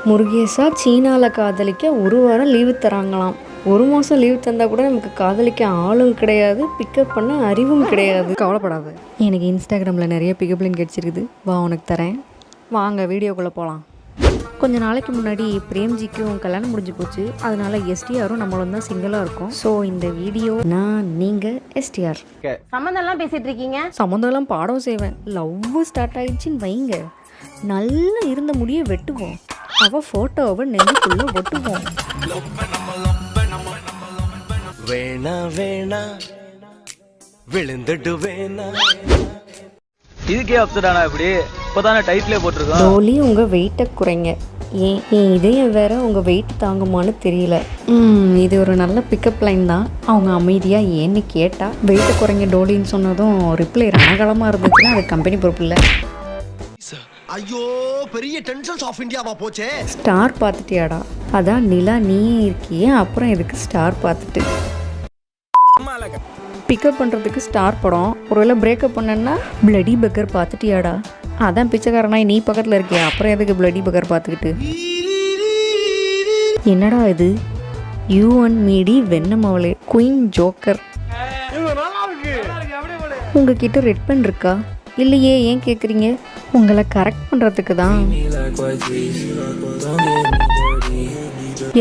முருகேசா சீனாவில் காதலிக்க ஒரு வாரம் லீவு தராங்களாம். ஒரு மாதம் லீவு தந்தால் கூட நமக்கு காதலிக்க ஆளும் கிடையாது, பிக்கப் பண்ண அறிவும் கிடையாது. கவலைப்படாது, எனக்கு இன்ஸ்டாகிராமில் நிறைய பிக்கப் லைன் கிடச்சிருக்குது, வா உனக்கு தரேன். வாங்க வீடியோக்குள்ளே போகலாம். கொஞ்ச நாளைக்கு முன்னாடி பிரேம்ஜிக்கும் கல்யாணம் முடிஞ்சு போச்சு. அதனால எஸ்டிஆரும் நம்மளும் தான் சிங்கிளாக இருக்கும். ஸோ இந்த வீடியோ நீங்கள் எஸ்டிஆர் சம்மந்தம்லாம் பேசிட்டு இருக்கீங்க. சம்மந்தம்லாம் பாடம் செய்வேன். லவ் ஸ்டார்ட் ஆயிடுச்சின்னு வைங்க, நல்லா இருந்த முடிய வெட்டுவோம், அவ போட்டோவை நெஞ்சுக்குள்ள ஒட்டுவோம். வேணா வேணா விழுந்துடு வேணா. இதுக்கே அப்செட் ஆனா இப்படி? இப்போதானே டைட்டிலே போட்டிருக்கோம். டோலி உங்கள் வெயிட்டை குறைங்க. ஏன் என் இதயம் வேற உங்கள் வெயிட் தாங்குமான்னு தெரியல. இது ஒரு நல்ல பிக்கப் லைன் தான். அவங்க அமைதியாக ஏன்னு கேட்டால் வெயிட்டை குறைங்க டோலின்னு சொன்னதும் ரிப்ளை ரணகலமாக இருந்துச்சுன்னா அது கம்பெனி பொறுப்பு இல்லை. ஐயோ, பெரிய டென்ஷன்ஸ் ஆஃப் இந்தியாவா போச்சே. ஸ்டார் பார்த்துட்டியாடா? அதான் நிலா நீயே இருக்கியே, அப்புறம் எதுக்கு ஸ்டார் பார்த்துட்டு? பிக்கப் பண்ணுறதுக்கு ஸ்டார் படம். ஒருவேளை பிரேக்கப் பண்ணனா பிளடி பக்கர் பார்த்துட்டியாடா? அதான் பிச்சைக்காரனாய் நீ பக்கத்தில் இருக்கியா, அப்புறம் எதுக்கு பிளடி பக்கர் பார்த்துக்கிட்டு? என்னடா இது? யூ அண்ட் மீடி வெண்ணம் அவளே குயின் ஜோக்கர். உங்ககிட்ட ரெட் பென் இருக்கா? இல்லையே, ஏன் கேட்குறீங்க? உங்களை கரெக்ட் பண்ணுறதுக்கு தான்.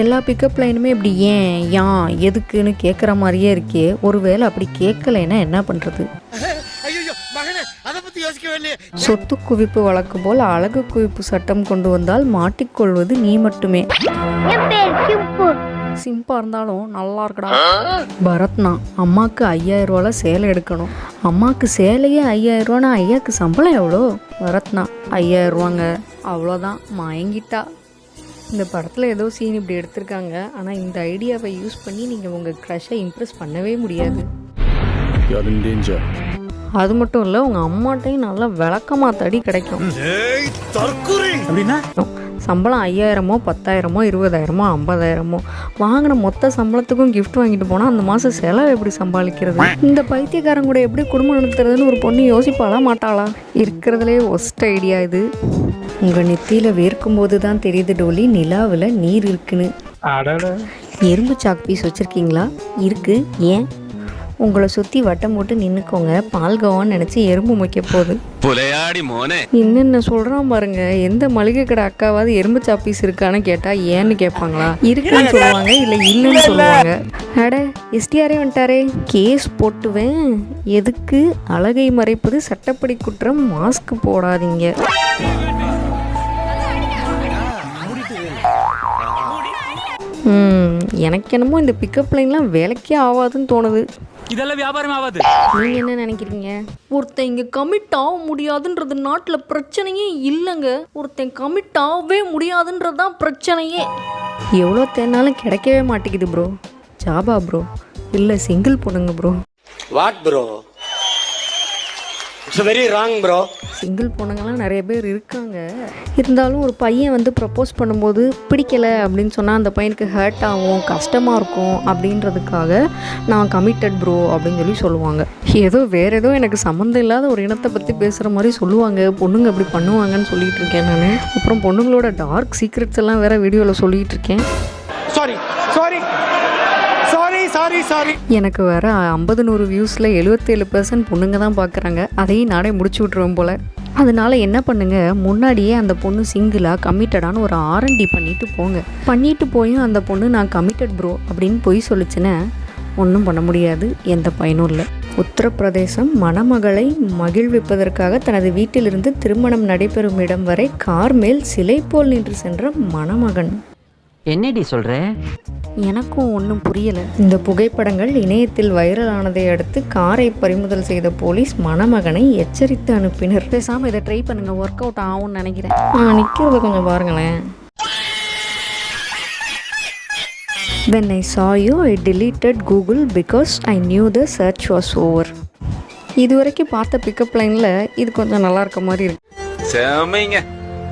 எல்லா பிக்கப் லைனுமே இப்படி ஏன் யான் எதுக்குன்னு கேட்குற மாதிரியே இருக்கே. ஒருவேளை அப்படி கேட்கலைன்னா என்ன பண்ணுறது? சொத்து குவிப்பு வழக்கு போல் அழகு குவிப்பு சட்டம் கொண்டு வந்தால் மாட்டிக்கொள்வது நீ மட்டுமே. சிம்பா இருந்தாலும் நல்லா இருக்கடா. பரத்னா அம்மாவுக்கு 5000 ரூபால சேலை எடுக்கணும். அம்மாவுக்கு சேலையே 5000 ரூபானா ஐயாவுக்கு சம்பளம் எவ்வளோ? பரத்னா 5000 ரூபாங்க, அவ்வளோதான், மயங்கிட்டா. இந்த படத்தில் ஏதோ சீன் இப்படி எடுத்திருக்காங்க. ஆனால் இந்த ஐடியாவை யூஸ் பண்ணி நீங்கள் உங்கள் க்ரஷை இம்ப்ரெஸ் பண்ணவே முடியாது. அது மட்டும் இல்லை, உங்கள் அம்மாட்டையும் நல்லா விளக்கமாக தடி கிடைக்கும். சம்பளம் 5000மோ 10,000மோ 20,000மோ 50,000மோ வாங்கின மொத்த சம்பளத்துக்கும் கிஃப்ட் வாங்கிட்டு போனால் அந்த மாதம் செலவு எப்படி சம்பாதிக்கிறது? இந்த பைத்தியக்காரங்க கூட எப்படி குடும்பம் நடத்துறதுன்னு ஒரு பொண்ணு யோசிப்பாளா மாட்டாளா? இருக்கிறதுலே ஒஸ்ட் ஐடியா இது. உங்கள் நெத்தியில் வேர்க்கும் போது தான் தெரியுது டோலி நிலாவில் நீர் இருக்குன்னு. எறும்பு சாக் பீஸ் வச்சுருக்கீங்களா? இருக்கு. ஏன்? உங்களை சுற்றி வட்டம் போட்டு நின்றுக்கோங்க, பால்கோவான்னு நினச்சி எறும்பு முக்கிய போகுது. என்னென்ன சொல்கிறான் பாருங்க. எந்த மளிகை கடை அக்காவாவது எறும்பு சாப்பீஸ் இருக்கான்னு கேட்டால் ஏன்னு கேட்பாங்களா? இருக்குன்னு சொல்லுவாங்க, இல்லை இல்லைன்னு சொல்லுவாங்க. அட எஸ்டிஆரே வந்துட்டாரே. கேஸ் போட்டுவேன். எதுக்கு? அழகை மறைப்பது சட்டப்படி குற்றம், மாஸ்க் போடாதீங்க. எனக்கு என்னமோ இந்த பிக்கப் லைன்லாம் வேலைக்கே ஆகாதுன்னு தோணுது. இதெல்லாம் வியாபாரம் ஆகாது. நீங்க என்ன நினைக்கிறீங்க? ஒருத்தன் இங்க கமிட் ஆக முடியாதுன்றது நாட்டுல பிரச்சனையே இல்லைங்க. ஒருத்தன் கமிட் ஆகவே முடியாதுன்றதுதான் பிரச்சனையே. எவ்வளோ தேனாலும் கிடைக்கவே மாட்டேங்குது ப்ரோ. ஜாபா ப்ரோ, இல்லை சிங்கிள் பொண்ணுங்க bro. What bro? It's very wrong bro. Single பொண்ணுங்கள்லாம் நிறைய பேர் இருக்காங்க. இருந்தாலும் ஒரு பையன் வந்து ப்ரப்போஸ் பண்ணும்போது பிடிக்கலை அப்படின்னு சொன்னால் அந்த பையனுக்கு ஹர்ட் ஆகும், கஷ்டமாக இருக்கும். அப்படின்றதுக்காக நான் கமிட்டட் ப்ரோ அப்படின்னு சொல்லி சொல்லுவாங்க. ஏதோ வேறு ஏதோ எனக்கு சம்மந்தம் இல்லாத ஒரு இனத்தை பற்றி பேசுகிற மாதிரி சொல்லுவாங்க. பொண்ணுங்க அப்படி பண்ணுவாங்கன்னு சொல்லிகிட்டு இருக்கேன் நான். அப்புறம் பொண்ணுங்களோட டார்க் சீக்ரெட்ஸ் எல்லாம் வேறு வீடியோவில் சொல்லிகிட்டு இருக்கேன். Sorry sorry sorry sorry sorry. எனக்கு வேறு 50-100 வியூஸில் 77% பொண்ணுங்க தான் பார்க்குறாங்க. அதையும் நானே முடிச்சு விட்ருவேன் போல். அதனால என்ன பண்ணுங்க, முன்னாடியே அந்த பொண்ணு சிங்கிளாக கமிட்டடான்னு ஒரு R&D பண்ணிட்டு போங்க. பண்ணிட்டு போயும் அந்த பொண்ணு நான் கமிட்டட் ப்ரோ அப்படின்னு பொய் சொல்லிச்சுன்னா ஒன்றும் பண்ண முடியாது, எந்த பயனும் இல்லை. உத்தரப்பிரதேசம் மணமகளை மகிழ்விப்பதற்காக தனது வீட்டிலிருந்து திருமணம் நடைபெறும் இடம் வரை கார் மேல் சிலை போல் நின்று சென்ற மணமகன். என்னடி சொல்ற? எனக்கும் ஒன்றும் புரியலை. இந்த புகைப்படங்கள் இணையத்தில் வைரல் ஆனதை அடுத்து காரை பறிமுதல் செய்த போலீஸ் மணமகனை எச்சரித்து அனுப்பினர். பேசாமல் இதை ட்ரை பண்ணுங்க, ஒர்க் அவுட் ஆகும்னு நினைக்கிறேன். நிற்கிறத கொஞ்சம் பாருங்களேன். When I saw you, I deleted Google because I knew the search was over. இது வரைக்கும் பார்த்த பிக்கப் லைனில் இது கொஞ்சம் நல்லா இருக்க மாதிரி இருக்கு.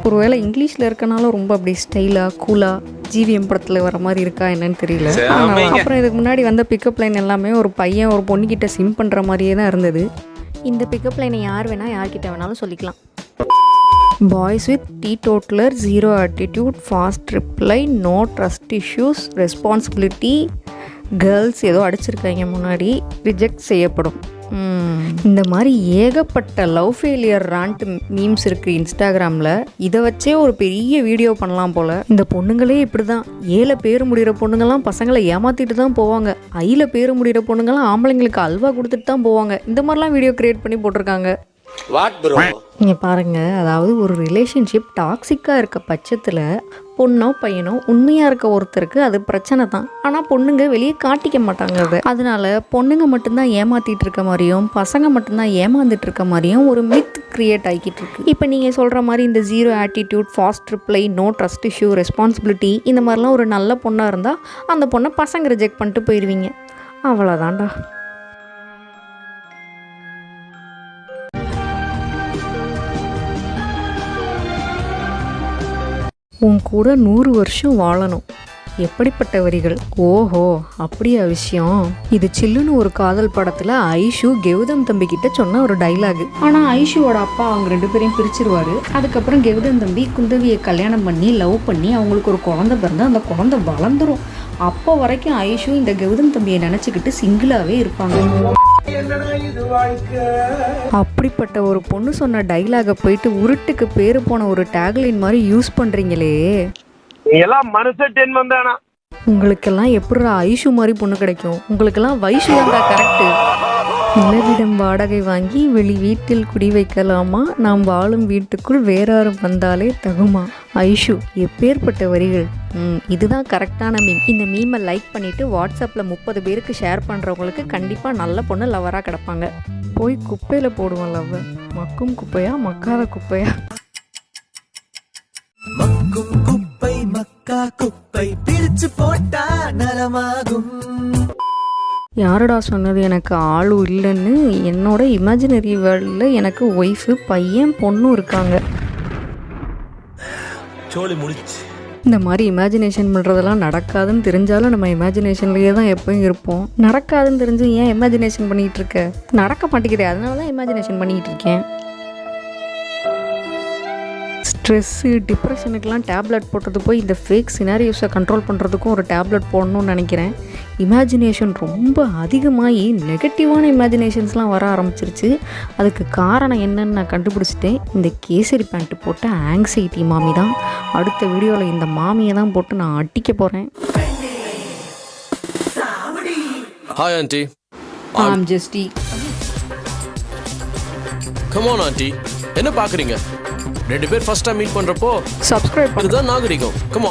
ஒருவேளை இங்கிலீஷில் இருக்கனாலும் ரொம்ப அப்படி ஸ்டைலாக கூலாக ஜிவிஎம் படத்தில் வர மாதிரி இருக்கா என்னன்னு தெரியல. அப்புறம் இதுக்கு முன்னாடி வந்த பிக்கப் லைன் எல்லாமே ஒரு பையன் ஒரு பொண்ணுக்கிட்ட சிம் பண்ணுற மாதிரியே தான் இருந்தது. இந்த பிக்கப் லைனை யார் வேணால் யார்கிட்ட வேணாலும் சொல்லிக்கலாம். Boys with teetotaller, zero attitude, fast reply, no trust issues, responsibility, girls ஏதோ அடிச்சிருக்காங்க முன்னாடி, ரிஜெக்ட் செய்யப்படும். இந்த மாதிரி ஏகப்பட்ட லவ் ஃபெயிலியர் ராண்ட் மீம்ஸ் இருக்குது இன்ஸ்டாகிராமில். இதை வச்சே ஒரு பெரிய வீடியோ பண்ணலாம் போல். இந்த பொண்ணுங்களே இப்படி தான். ஏல பேர் முடிகிற பொண்ணுங்கள்லாம் பசங்களை ஏமாற்றிட்டு தான் போவாங்க. ஐயில் பேர் முடிகிற பொண்ணுங்கள்லாம் ஆம்பளைங்களுக்கு அல்வா கொடுத்துட்டு தான் போவாங்க. இந்த மாதிரிலாம் வீடியோ க்ரியேட் பண்ணி போட்டிருக்காங்க. நீங்கள் பாருங்கள், அதாவது ஒரு ரிலேஷன்ஷிப் டாக்ஸிக்காக இருக்க பட்சத்தில் பொண்ணோ பையனோ உண்மையாக இருக்க ஒருத்தருக்கு அது பிரச்சனை தான். ஆனால் பொண்ணுங்க வெளியே காட்டிக்க மாட்டாங்க. அதனால பொண்ணுங்க மட்டும்தான் ஏமாற்றிட்டு இருக்க மாதிரியும் பசங்க மட்டும்தான் ஏமாந்துட்டு இருக்க மாதிரியும் ஒரு மித் கிரியேட் ஆகிக்கிட்டு இருக்கு. இப்போ நீங்கள் சொல்கிற மாதிரி இந்த zero attitude, fast reply, no trust issue, responsibility, இந்த மாதிரிலாம் ஒரு நல்ல பொண்ணாக இருந்தால் அந்த பொண்ணை பசங்க ரிஜெக்ட் பண்ணிட்டு போயிடுவீங்க. அவ்வளோதான்டா. உன் கூட 100 வருஷம் வாழணும். எப்படிப்பட்ட வரிகள்! ஓஹோ, அப்படியா விஷயம். இது சில்லுன்னு ஒரு காதல் படத்தில் ஐஷு கெவுதம் தம்பி கிட்ட சொன்ன ஒரு டைலாக். ஆனால் ஐஷுவோட அப்பா அவங்க 2 பேரையும் பிரிச்சிருவாரு. அதுக்கப்புறம் கெவுதம் தம்பி குந்தவியை கல்யாணம் பண்ணி லவ் பண்ணி அவங்களுக்கு ஒரு குழந்தை பிறந்து அந்த குழந்தை வளர்ந்துரும். அப்போ வரைக்கும் ஐஷு இந்த கெவுதம் தம்பியை நினச்சிக்கிட்டு சிங்கிளாகவே இருப்பாங்க. அப்படிப்பட்ட ஒரு பொண்ணு சொன்ன டைலாக போயிட்டு உருட்டுக்கு பேரு போன ஒரு டேக்லைன் மாதிரி யூஸ் பண்றீங்களே. உங்களுக்கெல்லாம் எப்படி ஐஷு மாதிரி பொண்ணு கிடைக்கும்? உங்களுக்கெல்லாம் வைஷு தான்டா கரெக்டு. நிலவிடம் வாடகை வாங்கி வெளி வீட்டில் குடி வைக்கலாமா? நாம் வாழும் வீட்டுக்குள் வேறாரும் வந்தாலே தகுமா? ஐஷு, எப்பேற்பட்ட வரிகள். இதுதான் கரெக்டான மீம். இந்த மீமை லைக் பண்ணிவிட்டு வாட்ஸ்அப்பில் 30 பேருக்கு ஷேர் பண்ணுறவங்களுக்கு கண்டிப்பாக நல்ல பொண்ணு லவராக கிடப்பாங்க. போய் குப்பையில் போடுவோம் லவ். மக்கும் குப்பையா மக்காத குப்பையா? மக்கும் குப்பை மக்கா குப்பை பிரிச்சு போட்டா நலமாகும். யாருடா சொன்னது எனக்கு ஆளும் இல்லைன்னு? என்னோட இமேஜினரி வேர்ல்டில் எனக்கு ஒய்ஃபு, பையன், பொண்ணும் இருக்காங்க. இந்த மாதிரி இமேஜினேஷன் பண்ணுறதெல்லாம் நடக்காதுன்னு தெரிஞ்சாலும் நம்ம இமேஜினேஷன்லேயே தான் எப்போயும் இருப்போம். நடக்காதுன்னு தெரிஞ்சு ஏன் இமேஜினேஷன் பண்ணிகிட்டு இருக்க? நடக்க மாட்டேங்குது, அதனால தான் இமேஜினேஷன் பண்ணிக்கிட்டு இருக்கேன். ஸ்ட்ரெஸ்ஸு, டிப்ரெஷனுக்கெலாம் டேப்லெட் போட்டது போய் இந்த ஃபேக் சினாரியோஸை கண்ட்ரோல் பண்ணுறதுக்கும் ஒரு டேப்லெட் போடணும்னு நினைக்கிறேன். இமேஜினேஷன் ரொம்ப அதிகமாகி நெகட்டிவான இமேஜினேஷன்ஸ்லாம் வர ஆரம்பிச்சிருச்சு. அதுக்கு காரணம் என்னன்னு நான் கண்டுபிடிச்சிட்டேன். இந்த கேசரி பேண்ட்டு போட்ட ஆங்ஸைட்டி மாமி தான். அடுத்த வீடியோவில் இந்த மாமியை தான் போட்டு நான் அடிக்க போகிறேன். Hi auntie. I'm Justy. Come on auntie. என்ன பாக்குறீங்க? 2 பேர் ஃபர்ஸ்ட் டைம் மீட் பண்றப்போ சப்ஸ்கிரைப் இதுதான் நாகரிகம். Come on.